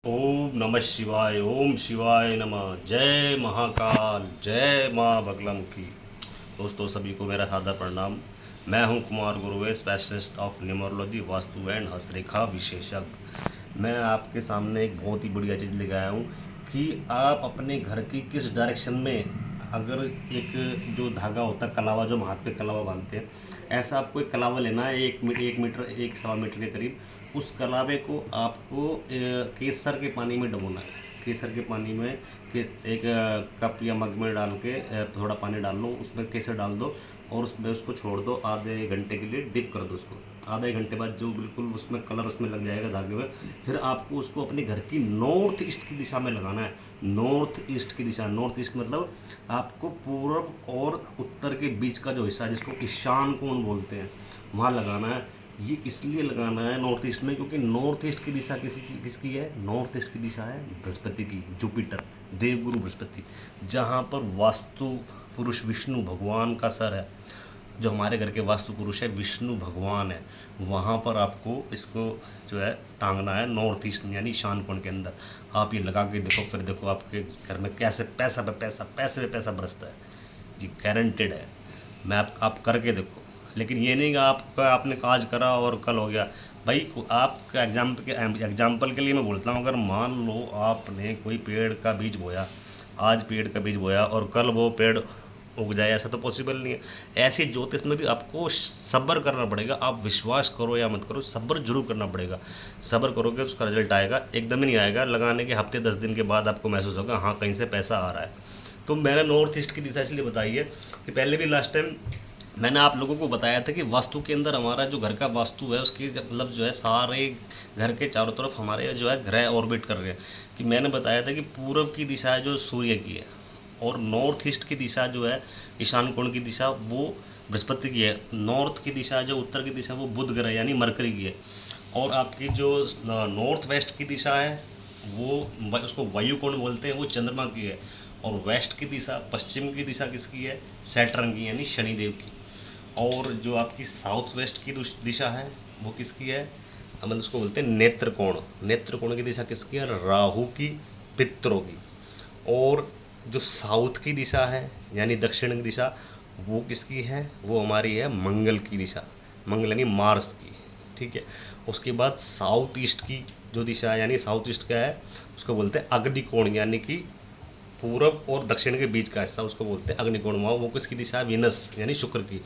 ओम नमः शिवाय, ओम शिवाय नमः। जय महाकाल, जय माँ बगलम की। दोस्तों सभी को मेरा सादर प्रणाम। मैं हूं Kumar Guruve, specialist of numerology, vastu and हस्तरेखा विशेषज्ञ। मैं आपके सामने एक बहुत ही बढ़िया चीज़ लेकर आया हूं कि आप अपने घर की किस डायरेक्शन में, अगर एक जो धागा होता है कलावा, जो हम हाथ पे कलावा बांधते हैं, ऐसा आपको एक कलावा लेना है, 1 मीटर 1 सवा मीटर के करीब। उस कलावे को आपको केसर के पानी में डुबोना है। केसर के पानी में एक कप या मग में डाल के थोड़ा पानी डाल लो, उसमें केसर डाल दो और उसमें उसको छोड़ दो आधे घंटे के लिए। डिप कर दो उसको। आधे घंटे बाद जो बिल्कुल उसमें कलर उसमें लग जाएगा धागे में, फिर आपको उसको अपने घर की नॉर्थ ईस्ट की दिशा में लगाना है। नॉर्थ ईस्ट की दिशा, नॉर्थ ईस्ट मतलब आपको पूर्व और उत्तर के बीच का जो हिस्सा, जिसको ईशान कोण बोलते हैं, वहाँ लगाना है। ये इसलिए लगाना है नॉर्थ ईस्ट में क्योंकि नॉर्थ ईस्ट की दिशा किसकी है? नॉर्थ ईस्ट की दिशा है बृहस्पति की, जुपिटर, देवगुरु बृहस्पति, जहाँ पर वास्तु पुरुष विष्णु भगवान का सर है। जो हमारे घर के वास्तु पुरुष है विष्णु भगवान है, वहाँ पर आपको इसको जो है टांगना है नॉर्थ ईस्ट में, यानी ईशान कोण के अंदर। आप ये लगा के देखो, फिर देखो आपके घर में कैसे पैसा पे पैसा, पैसे पे पैसा बरसता है जी, गारंटेड है। मैं आप करके देखो। लेकिन ये नहीं कि आपने आज करा और कल हो गया। भाई आपका एग्जाम्पल के लिए मैं बोलता हूँ, अगर मान लो आपने कोई पेड़ का बीज बोया, आज पेड़ का बीज बोया और कल वो पेड़ उग जाए, ऐसा तो पॉसिबल नहीं है। ऐसी ज्योतिष में भी आपको सब्र करना पड़ेगा। आप विश्वास करो या मत करो, सब्र जरूर करना पड़ेगा। सब्र करोगे उसका रिजल्ट आएगा, एकदम ही नहीं आएगा। लगाने के हफ्ते 10 दिन के बाद आपको महसूस होगा हाँ कहीं से पैसा आ रहा है। तो मैंने नॉर्थ ईस्ट की दिशा इसलिए बताई है कि पहले भी लास्ट टाइम मैंने आप लोगों को बताया था कि वास्तु के अंदर हमारा जो घर का वास्तु है, उसकी मतलब जो है सारे घर के चारों तरफ हमारे जो है ग्रह ऑर्बिट कर रहे हैं। कि मैंने बताया था कि पूर्व की दिशा जो सूर्य की है, और नॉर्थ ईस्ट की दिशा जो है ईशान कोण की दिशा, वो बृहस्पति की है। नॉर्थ की दिशा जो उत्तर की दिशा, वो बुध ग्रह यानी मरकरी की है। और आपकी जो नॉर्थ वेस्ट की दिशा है, वो उसको वायु कोण बोलते हैं, वो चंद्रमा की है। और वेस्ट की दिशा, पश्चिम की दिशा किसकी है? सैटर्न की, यानी शनिदेव की। और जो आपकी साउथ वेस्ट की दिशा है, वो किसकी है? मतलब उसको बोलते हैं नेत्र कोण। नेत्र कोण की दिशा किसकी है? राहु की, पितरों की। और जो साउथ की दिशा है यानी दक्षिण की दिशा, वो किसकी है? वो हमारी है मंगल की दिशा, मंगल यानी मार्स की। ठीक है। उसके बाद साउथ ईस्ट की जो दिशा है, यानी साउथ ईस्ट क्या है, उसको बोलते हैं अग्निकोण, यानी कि पूरब और दक्षिण के बीच का हिस्सा, उसको बोलते हैं अग्निकोण। वो किसकी दिशा है? विनस यानी शुक्र की।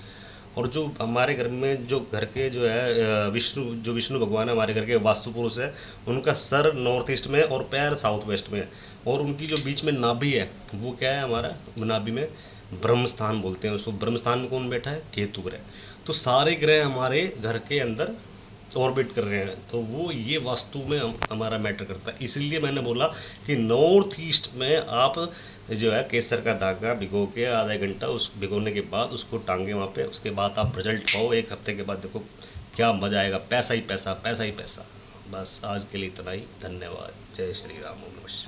और जो हमारे घर में जो घर के जो है विष्णु भगवान है, हमारे घर के वास्तु पुरुष है, उनका सर नॉर्थ ईस्ट में और पैर साउथ वेस्ट में है। और उनकी जो बीच में नाभि है, वो क्या है? हमारा नाभि में ब्रह्म स्थान बोलते हैं उसको। ब्रह्म स्थान में कौन बैठा है? केतु ग्रह। तो सारे ग्रह हमारे घर के अंदर ऑर्बिट कर रहे हैं, तो वो ये वास्तु में हमारा मैटर करता है। इसलिए मैंने बोला कि नॉर्थ ईस्ट में आप जो है केसर का धागा भिगो के आधा घंटा उस भिगोने के बाद उसको टांगे वहाँ पे। उसके बाद आप रिजल्ट पाओ, 1 हफ्ते के बाद देखो क्या मज़ा आएगा। पैसा ही पैसा, पैसा ही पैसा। बस आज के लिए इतना ही। धन्यवाद। जय श्री राम। ओम नमः शिवाय।